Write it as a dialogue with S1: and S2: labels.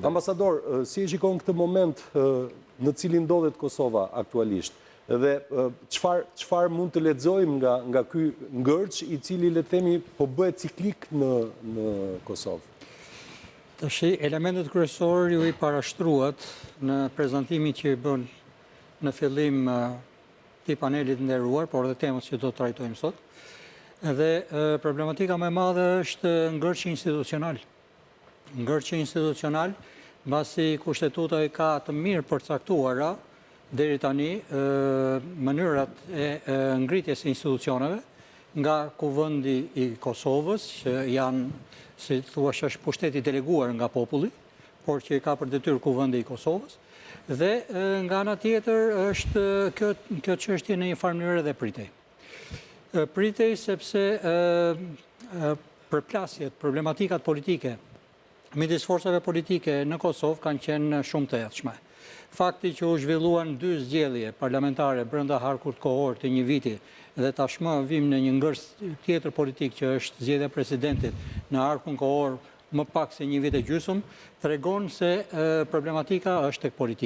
S1: Ambasador, si e shikon këtë moment në cilin ndodhet Kosova aktualisht? Dhe çfarë mund të lexojmë nga ky ngërç i cili le të themi po bëhet ciklik në Kosovë?
S2: Tash elementet kryesorë ju i parashtruat në prezantimin që i bën në fillim këtij panelit nderuar, por dhe temës që do të trajtojmë sot. Dhe problematika më e madhe është ngërçi institucional. Ngërçi institucional, mbasi kushtetuta i ka të mirë përcaktuara deri tani mënyrat e ngritjes së institucioneve nga Kuvendi i Kosovës, që janë, si thua, është pushteti deleguar nga populli, por që i ka për detyrë Kuvendi i Kosovës, dhe nga ana tjetër është kjo çështje në një farë mënyrë edhe pritej. Pritej sepse përplasjet, problematikat politike midis forcave politike në Kosovë kanë qenë shumë të hedhshme. Fakti që u zhvilluan 2 zgjedhje parlamentare brenda harkut kohor të një viti dhe tashmë vim në një ngërç tjetër politik që është zgjedhja e presidentit në arkun kohor më pak se një vit e gjysmë, tregon se problematika është tek politika.